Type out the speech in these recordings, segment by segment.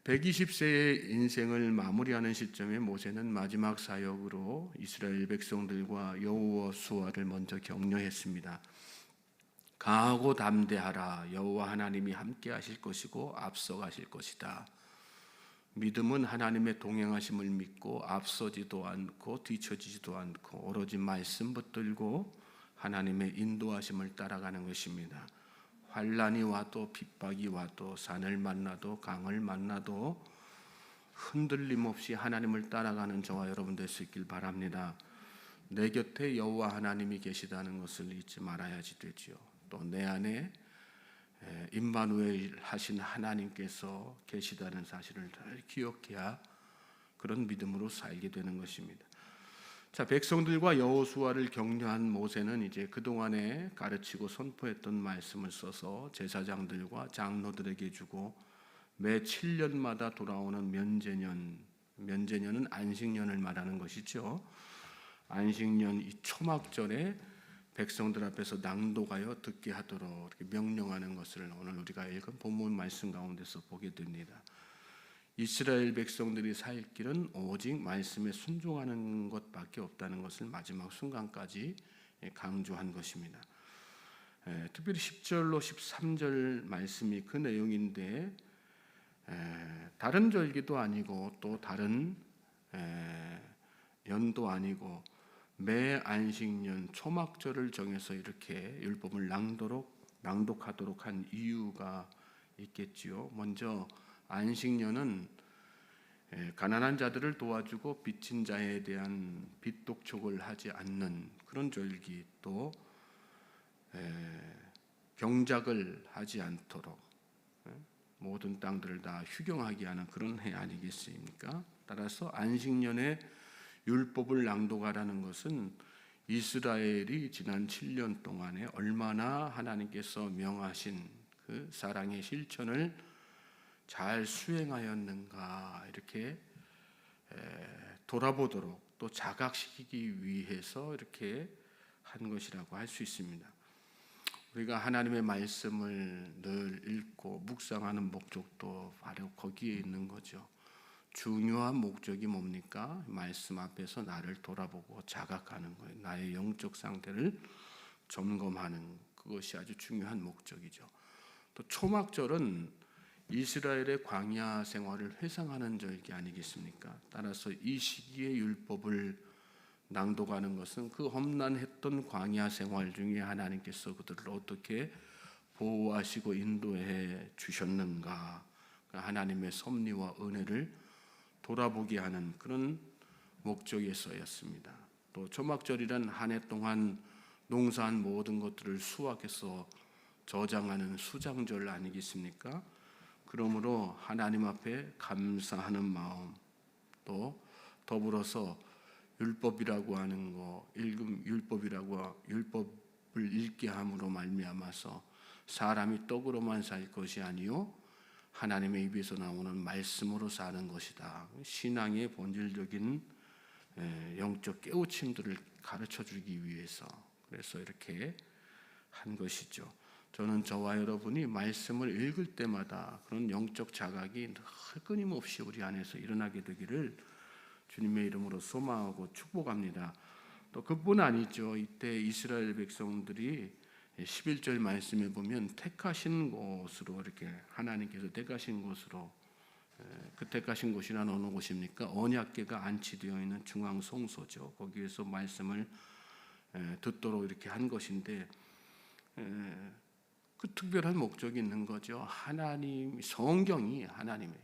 120세의 인생을 마무리하는 시점에 모세는 마지막 사역으로 이스라엘 백성들과 여호수아를 먼저 격려했습니다. 강하고 담대하라. 여호와 하나님이 함께 하실 것이고 앞서가실 것이다. 믿음은 하나님의 동행하심을 믿고 앞서지도 않고 뒤처지지도 않고 오로지 말씀 붙들고 하나님의 인도하심을 따라가는 것입니다. 환난이 와도 핍박이 와도 산을 만나도 강을 만나도 흔들림 없이 하나님을 따라가는 저와 여러분 될 수 있길 바랍니다. 내 곁에 여호와 하나님이 계시다는 것을 잊지 말아야지 되지요. 또 내 안에 임마누엘 하신 하나님께서 계시다는 사실을 늘 기억해야 그런 믿음으로 살게 되는 것입니다. 자, 백성들과 여호수아를 격려한 모세는 이제 그동안에 가르치고 선포했던 말씀을 써서 제사장들과 장로들에게 주고 매 7년마다 돌아오는 면제년은 안식년을 말하는 것이죠. 안식년 이 초막절에 백성들 앞에서 낭독하여 듣게 하도록 이렇게 명령하는 것을 오늘 우리가 읽은 본문 말씀 가운데서 보게 됩니다. 이스라엘 백성들이 살 길은 오직 말씀에 순종하는 것밖에 없다는 것을 마지막 순간까지 강조한 것입니다. 특별히 10절로 13절 말씀이 그 내용인데 다른 절기도 아니고 또 다른 연도 아니고 매 안식년 초막절을 정해서 이렇게 율법을 낭독하도록 한 이유가 있겠지요. 먼저 안식년은 가난한 자들을 도와주고 빚진 자에 대한 빚독촉을 하지 않는 그런 절기, 또 경작을 하지 않도록 모든 땅들을 다 휴경하게 하는 그런 해 아니겠습니까? 따라서 안식년에 율법을 낭독하라는 것은 이스라엘이 지난 7년 동안에 얼마나 하나님께서 명하신 그 사랑의 실천을 잘 수행하였는가 이렇게 돌아보도록 또 자각시키기 위해서 이렇게 한 것이라고 할 수 있습니다. 우리가 하나님의 말씀을 늘 읽고 묵상하는 목적도 바로 거기에 있는 거죠. 중요한 목적이 뭡니까? 말씀 앞에서 나를 돌아보고 자각하는 거예요. 나의 영적 상태를 점검하는 그것이 아주 중요한 목적이죠. 또 초막절은 이스라엘의 광야 생활을 회상하는 절기 아니겠습니까? 따라서 이 시기에 율법을 낭독하는 것은 그 험난했던 광야 생활 중에 하나님께서 그들을 어떻게 보호하시고 인도해 주셨는가, 하나님의 섭리와 은혜를 돌아보게 하는 그런 목적에서였습니다. 또 초막절이란 한 해 동안 농사한 모든 것들을 수확해서 저장하는 수장절 아니겠습니까? 그러므로 하나님 앞에 감사하는 마음, 또 더불어서 율법이라고 하는 거, 율법을 읽게 함으로 말미암아서 사람이 떡으로만 살 것이 아니요 하나님의 입에서 나오는 말씀으로 사는 것이다. 신앙의 본질적인 영적 깨우침들을 가르쳐 주기 위해서 그래서 이렇게 한 것이죠. 저는 저와 여러분이 말씀을 읽을 때마다 그런 영적 자각이 늘 끊임없이 우리 안에서 일어나게 되기를 주님의 이름으로 소망하고 축복합니다. 또 그뿐 아니죠. 이때 이스라엘 백성들이 11절 말씀에 보면 택하신 곳으로 이렇게 하나님께서 택하신 곳으로, 그 택하신 곳이란 어느 곳입니까? 언약궤가 안치되어 있는 중앙 성소죠. 거기에서 말씀을 듣도록 이렇게 한 것인데 그 특별한 목적이 있는 거죠. 하나님 성경이 하나님의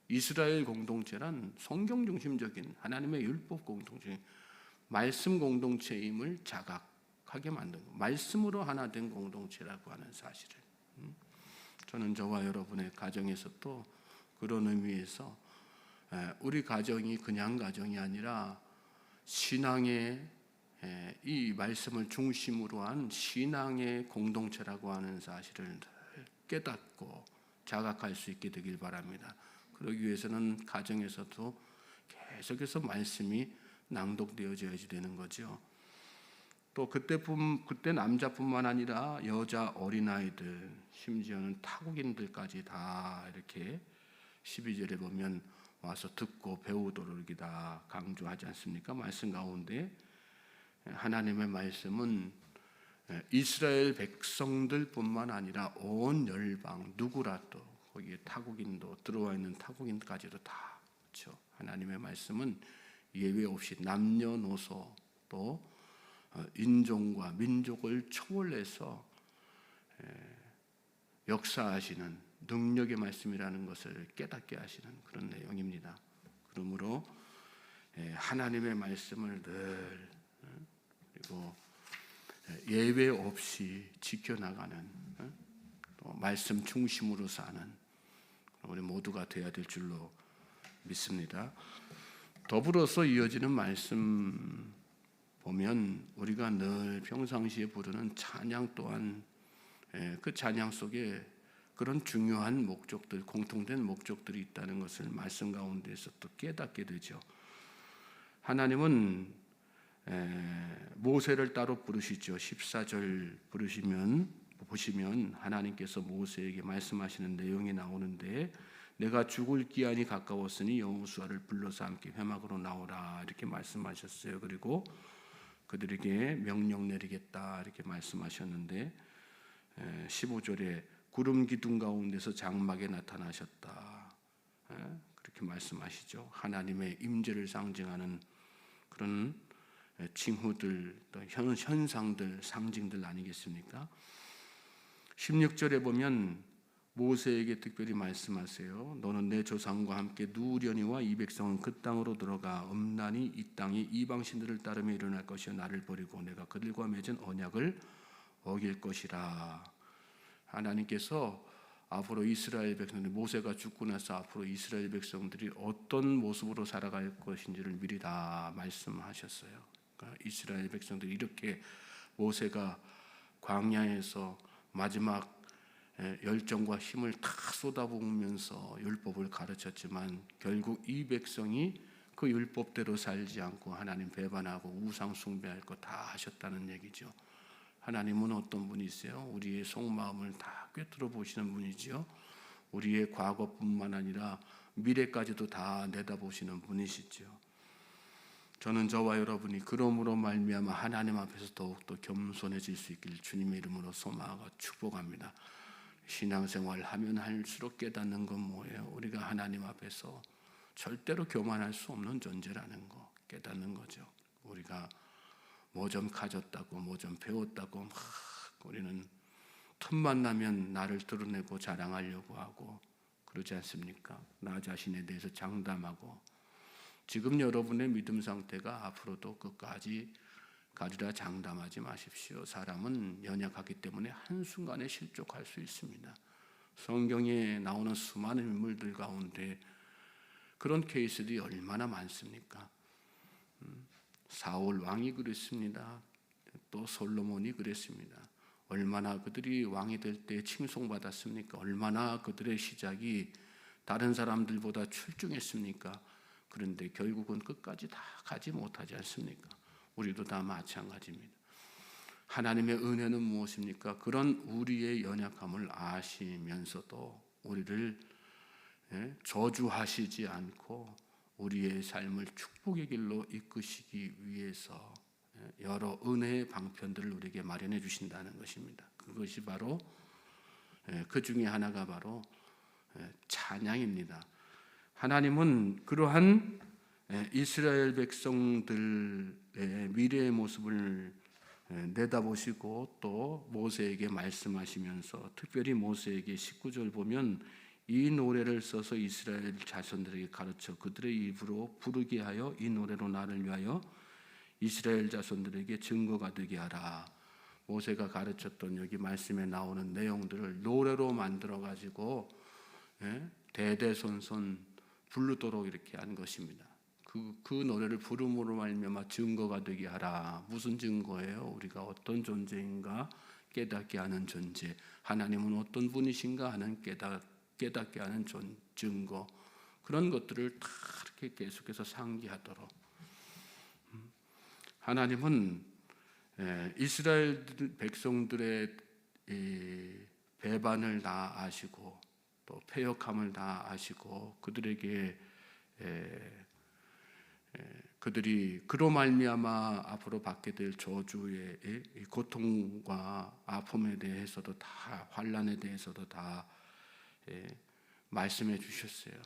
이스라엘 공동체란 성경 중심적인 하나님의 율법 공동체, 말씀 공동체임을 자각하게 만든 것, 말씀으로 하나 된 공동체라고 하는 사실을 저는 저와 여러분의 가정에서 또 그런 의미에서 우리 가정이 그냥 가정이 아니라 신앙의 이 말씀을 중심으로 한 신앙의 공동체라고 하는 사실을 깨닫고 자각할 수 있게 되길 바랍니다. 그러기 위해서는 가정에서도 계속해서 말씀이 낭독되어져야지 되는 거죠. 또 그때 남자뿐만 아니라 여자 어린아이들, 심지어는 타국인들까지 다 이렇게 12절에 보면 와서 듣고 배우도록 이다 강조하지 않습니까? 말씀 가운데 하나님의 말씀은 이스라엘 백성들뿐만 아니라 온 열방 누구라도 거기에 타국인도 들어와 있는 타국인까지도 다 그렇죠. 하나님의 말씀은 예외 없이 남녀노소 또 인종과 민족을 초월해서 역사하시는 능력의 말씀이라는 것을 깨닫게 하시는 그런 내용입니다. 그러므로 하나님의 말씀을 늘 그리고 예외 없이 지켜나가는 또 말씀 중심으로 사는 우리 모두가 되어야 될 줄로 믿습니다. 더불어서 이어지는 말씀 보면 우리가 늘 평상시에 부르는 찬양 또한 그 찬양 속에 그런 중요한 목적들, 공통된 목적들이 있다는 것을 말씀 가운데서 또 깨닫게 되죠. 하나님은 모세를 따로 부르시죠. 14절 보시면 하나님께서 모세에게 말씀하시는 내용이 나오는데 내가 죽을 기한이 가까웠으니 여호수아를 불러서 함께 회막으로 나오라 이렇게 말씀하셨어요. 그리고 그들에게 명령 내리겠다 이렇게 말씀하셨는데 15절에 구름 기둥 가운데서 장막에 나타나셨다 그렇게 말씀하시죠. 하나님의 임재를 상징하는 그런 징후들, 또 현상들, 상징들 아니겠습니까? 16절에 보면 모세에게 특별히 말씀하세요. 너는 내 조상과 함께 누우려니와 이 백성은 그 땅으로 들어가 음란히 이 땅이 이방신들을 따르며 일어날 것이요 나를 버리고 내가 그들과 맺은 언약을 어길 것이라. 하나님께서 앞으로 이스라엘 백성들 모세가 죽고 나서 앞으로 이스라엘 백성들이 어떤 모습으로 살아갈 것인지를 미리 다 말씀하셨어요. 그러니까 이스라엘 백성들이 이렇게 모세가 광야에서 마지막 열정과 힘을 다 쏟아부으면서 율법을 가르쳤지만 결국 이 백성이 그 율법대로 살지 않고 하나님 배반하고 우상 숭배할 거 다 하셨다는 얘기죠. 하나님은 어떤 분이세요? 우리의 속마음을 다 꿰뚫어 보시는 분이죠. 우리의 과거뿐만 아니라 미래까지도 다 내다보시는 분이시죠. 저는 저와 여러분이 그러므로 말미암아 하나님 앞에서 더욱더 겸손해질 수 있길 주님의 이름으로 소망하고 축복합니다. 신앙생활 하면 할수록 깨닫는 건 뭐예요? 우리가 하나님 앞에서 절대로 교만할 수 없는 존재라는 거 깨닫는 거죠. 우리가 뭐 좀 가졌다고 뭐 좀 배웠다고 막 우리는 틈만 나면 나를 드러내고 자랑하려고 하고 그러지 않습니까? 나 자신에 대해서 장담하고 지금 여러분의 믿음 상태가 앞으로도 끝까지 가리라 장담하지 마십시오. 사람은 연약하기 때문에 한순간에 실족할 수 있습니다. 성경에 나오는 수많은 인물들 가운데 그런 케이스들이 얼마나 많습니까? 사울 왕이 그랬습니다. 또 솔로몬이 그랬습니다. 얼마나 그들이 왕이 될 때 칭송받았습니까? 얼마나 그들의 시작이 다른 사람들보다 출중했습니까? 그런데 결국은 끝까지 다 가지 못하지 않습니까? 우리도 다 마찬가지입니다. 하나님의 은혜는 무엇입니까? 그런 우리의 연약함을 아시면서도 우리를 저주하시지 않고 우리의 삶을 축복의 길로 이끄시기 위해서 여러 은혜의 방편들을 우리에게 마련해 주신다는 것입니다. 그것이 바로 그 중에 하나가 바로 찬양입니다. 하나님은 그러한 이스라엘 백성들의 미래의 모습을 내다보시고 또 모세에게 말씀하시면서 특별히 모세에게 19절 보면 이 노래를 써서 이스라엘 자손들에게 가르쳐 그들의 입으로 부르게 하여 이 노래로 나를 위하여 이스라엘 자손들에게 증거가 되게 하라. 모세가 가르쳤던 여기 말씀에 나오는 내용들을 노래로 만들어 가지고 대대손손 부르도록 이렇게 한 것입니다. 그 노래를 부름으로 말미암아 증거가 되게 하라. 무슨 증거예요? 우리가 어떤 존재인가 깨닫게 하는 존재. 하나님은 어떤 분이신가 하는 깨닫게 하는 증거. 그런 것들을 다 이렇게 계속해서 상기하도록. 하나님은 이스라엘 백성들의 배반을 다 아시고 또 패역함을 다 아시고 그들에게 그들이 그로 말미암아 앞으로 받게 될 저주의 이 고통과 아픔에 대해서도 다 환난에 대해서도 다 말씀해 주셨어요.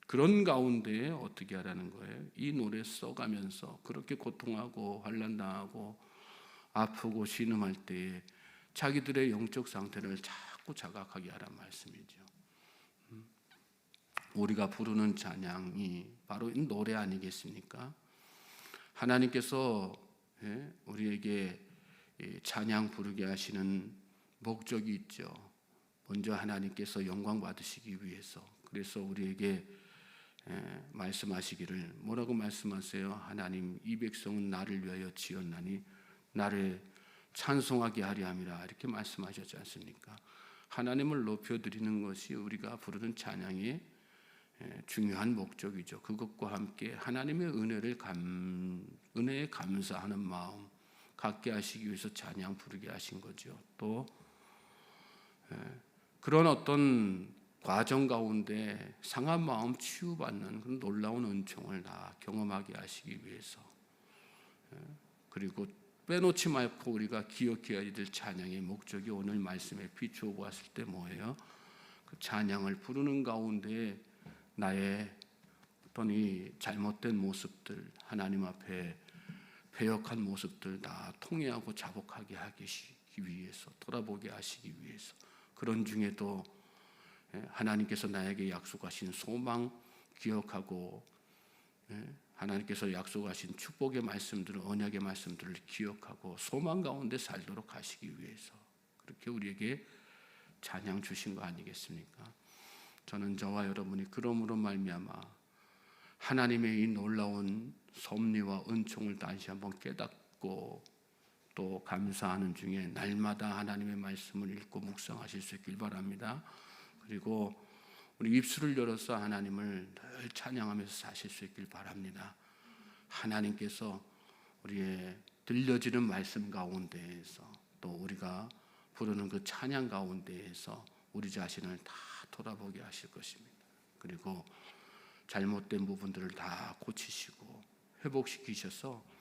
그런 가운데 어떻게 하라는 거예요? 이 노래 써가면서 그렇게 고통하고 환난당하고 아프고 신음할 때에 자기들의 영적 상태를 자꾸 자각하게 하란 말씀이죠. 우리가 부르는 찬양이 바로 이 노래 아니겠습니까? 하나님께서 우리에게 찬양 부르게 하시는 목적이 있죠. 먼저 하나님께서 영광 받으시기 위해서. 그래서 우리에게 말씀하시기를 뭐라고 말씀하세요? 하나님, 이 백성은 나를 위하여 지었나니 나를 찬송하게 하려 함이라, 이렇게 말씀하셨지 않습니까? 하나님을 높여드리는 것이 우리가 부르는 찬양의 중요한 목적이죠. 그것과 함께 하나님의 은혜에 감사하는 마음 갖게 하시기 위해서 찬양 부르게 하신 거죠. 또 그런 어떤 과정 가운데 상한 마음 치유받는 그런 놀라운 은총을 다 경험하게 하시기 위해서, 그리고 빼놓지 말고 우리가 기억해야 될 찬양의 목적이 오늘 말씀에 비추어 왔을 때 뭐예요? 그 찬양을 부르는 가운데 나의 어떤 이 잘못된 모습들, 하나님 앞에 배역한 모습들 다 통회하고 자복하게 하기 위해서, 돌아보게 하시기 위해서, 그런 중에도 하나님께서 나에게 약속하신 소망 기억하고 하나님께서 약속하신 축복의 말씀들을, 언약의 말씀들을 기억하고 소망 가운데 살도록 하시기 위해서 그렇게 우리에게 찬양 주신 거 아니겠습니까? 저는 저와 여러분이 그러므로 말미암아 하나님의 이 놀라운 섭리와 은총을 다시 한번 깨닫고 또 감사하는 중에 날마다 하나님의 말씀을 읽고 묵상하실 수 있길 바랍니다. 그리고 우리 입술을 열어서 하나님을 늘 찬양하면서 사실 수 있길 바랍니다. 하나님께서 우리의 들려지는 말씀 가운데에서 또 우리가 부르는 그 찬양 가운데에서 우리 자신을 다 돌아보게 하실 것입니다. 그리고 잘못된 부분들을 다 고치시고 회복시키셔서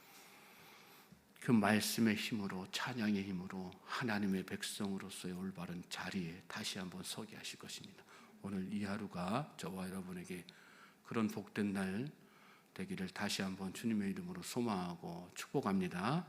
그 말씀의 힘으로, 찬양의 힘으로 하나님의 백성으로서의 올바른 자리에 다시 한번 서게 하실 것입니다. 오늘 이 하루가 저와 여러분에게 그런 복된 날 되기를 다시 한번 주님의 이름으로 소망하고 축복합니다.